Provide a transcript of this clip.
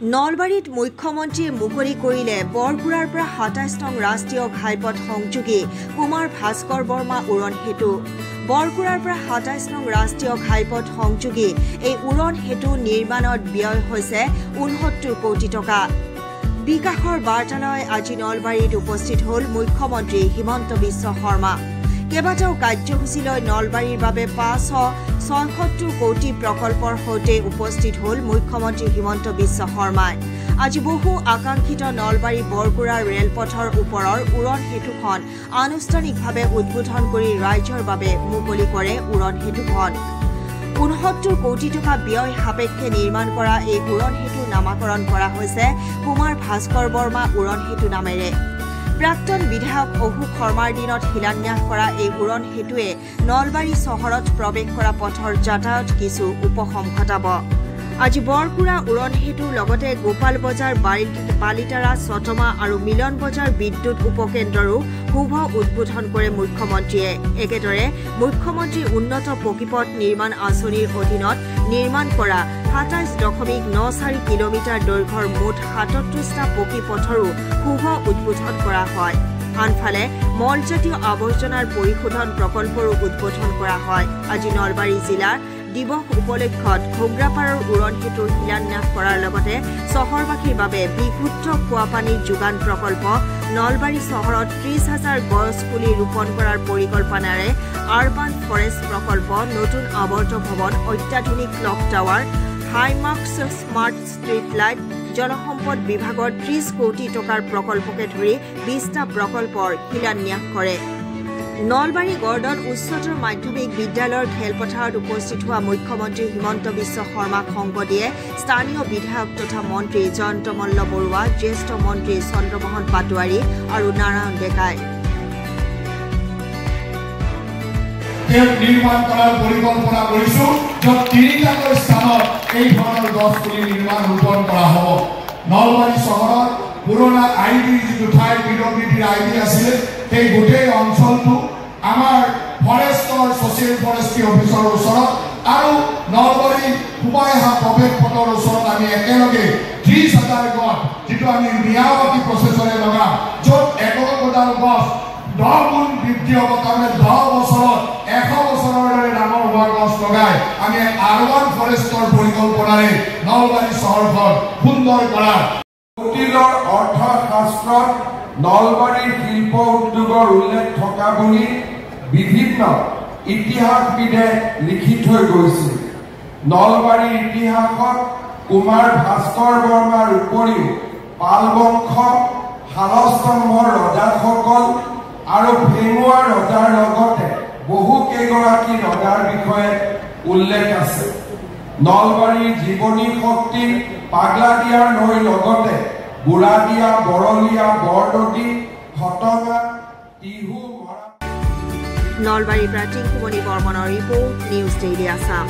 নলবাৰীত মুখ্যমন্ত্ৰীয়ে মুকলি কৰিলে বৰগুৰাৰ পৰা ২৭ নং ৰাষ্ট্ৰীয় ঘাইপথ সংযোগী কুমাৰ ভাস্কৰ বৰ্মা উৰণ সেতু। বৰগুৰাৰ পৰা ২৭ নং ৰাষ্ট্ৰীয় ঘাইপথ সংযোগী এই উৰণ সেতু নিৰ্মাণত ব্যয় হৈছে ৬৯ কোটি টকা। বিকাশৰ বাৰ্তালৈ আজি নলবাৰীত উপস্থিত হ'ল মুখ্যমন্ত্ৰী হিমন্ত বিশ্ব শৰ্মা। কেইবাটাও কাৰ্যসূচীলৈ নলবাৰীৰ বাবে ৫৭৬ কোটি প্ৰকল্পৰ সৈতে উপস্থিত হ'ল মুখ্যমন্ত্ৰী হিমন্ত বিশ্ব শৰ্মাই। আজি বহু আকাংক্ষিত নলবাৰী বৰগুৰা ৰেলপথৰ ওপৰৰ উৰণ সেতুখন আনুষ্ঠানিকভাৱে উদ্বোধন কৰি ৰাইজৰ বাবে মুকলি কৰে। উৰণ সেতুখন ৬৯ কোটি টকা ব্যয় সাপেক্ষে নিৰ্মাণ কৰা এই উৰণ সেতুৰ নামাকৰণ কৰা হৈছে কুমাৰ ভাস্কৰ বৰ্মা উৰণ সেতু নামেৰে। প্ৰাক্তন বিধায়ক অশোক শৰ্মাৰ দিনত শিলান্যাস কৰা এই উৰণ সেতুৱে নলবাৰী চহৰত প্ৰৱেশ কৰা পথৰ যাতায়াত কিছু উপশম ঘটাব। আজি বৰগুৰা উৰণ সেতুৰ লগতে গোপাল বজাৰ বালিতাৰা চটমা আৰু মিলন বজাৰ বিদ্যুৎ উপকেন্দ্ৰৰো শুভ উদ্বোধন কৰে মুখ্যমন্ত্ৰীয়ে। একেদৰে মুখ্যমন্ত্ৰী উন্নত পকীপথ নিৰ্মাণ আঁচনিৰ অধীনত নিৰ্মাণ কৰা ২৭.৯৪ কিলোমিটাৰ দৈৰ্ঘ্যৰ মুঠ ৩৭টা পকী পথৰো শুভ উদ্বোধন কৰা হয়। আনফালে মলজাতীয় আৱৰ্জনাৰ পৰিশোধন প্ৰকল্পৰো উদ্বোধন কৰা হয়। আজি নলবাৰী জিলাৰ দিৱস উপলক্ষত ঘোগ্ৰাপাৰৰ উৰণ সেতুৰ শিলান্যাস কৰাৰ লগতে চহৰবাসীৰ বাবে বিশুদ্ধ খোৱা পানীৰ যোগান প্ৰকল্প, নলবাৰী চহৰত ৩০,০০০ গছ পুলি ৰোপণ কৰাৰ পৰিকল্পনাৰে আৰবান ফৰেষ্ট প্ৰকল্প, নতুন আৱৰ্ত ভৱন, অত্যাধুনিক ক্লক টাৱাৰ, হাইমাৰ্কছ স্মাৰ্ট ষ্ট্ৰীট লাইট, জলসম্পদ বিভাগৰ ৩০ কোটি টকাৰ প্ৰকল্পকে ধৰি ২০টা প্ৰকল্পৰ শিলান্যাস কৰে। নলবাৰী গৰ্ডন উচ্চতৰ মাধ্যমিক বিদ্যালয়ৰ খেলপথাৰত উপস্থিত হোৱা মুখ্যমন্ত্ৰী হিমন্ত বিশ্ব শৰ্মাক সংগ দিয়ে স্থানীয় বিধায়ক তথা মন্ত্ৰী জয়ন্ত মল্ল বৰুৱা, জ্যেষ্ঠ মন্ত্ৰী চন্দ্ৰমোহন পাটোৱাৰী আৰু নাৰায়ণ ডেকাই। নিৰ্মাণ কৰাৰ পৰিকল্পনা কৰিছো, য'ত ৩টাকৈ স্থানত এই ধৰণৰ গছ পুলি নিৰ্মাণ ৰোপণ কৰা হ'ব। নলবাৰী চহৰত পুৰণা আইডি যিটো ঠাই পিডব্লিউডিৰ আইডি আছিলে, সেই গোটেই অঞ্চলটো আমাৰ ফৰেষ্টৰ ছ'চিয়েল ফৰেষ্ট্ৰি অফিচৰ ওচৰত আৰু নলবাৰী সোমাই অহা প্ৰৱেশ পথৰ ওচৰত আমি একেলগে ৩০,০০০ গছ, যিটো আমি মিয়াৱতী প্ৰচেছৰে লগাম, য'ত একোডাল গছ ১০ গুণ বৃদ্ধি হ'ব। তাৰমানে ১০ বছৰত ১০০ বছৰৰ দৰে ডাঙৰ হোৱা গছ লগাই আমি আৰবান ফৰেষ্টৰ পৰিকল্পনাৰে নলবাৰী চহৰখন সুন্দৰ কৰাৰ জটিলৰ অৰ্থশাস্ত্ৰত নলবাৰীৰ শিল্প উদ্যোগৰ উল্লেখ থকা বুলি বিভিন্ন ইতিহাসবিদে লিখি থৈ গৈছিল। নলবাৰীৰ ইতিহাসত কুমাৰ ভাস্কৰ বৰ্মাৰ উপৰিও পাল বংশ, শালস্তম্ভৰ ৰজাসকল আৰু ভেমুৱা ৰজাৰ লগতে বহু কেইগৰাকী ৰজাৰ বিষয়ে উল্লেখ আছে। নলবাৰীৰ জীৱনী শক্তি পাগলাদিয়াৰ নৈৰ লগতে বুঢ়াদিয়া, বৰলীয়া, বৰদদী, ঘটঙা, টিহু, নলবাৰীৰ পৰা টিংকুমণি বৰ্মনৰ ৰিপৰ্ট, নিউজ ডেইলি আছাম।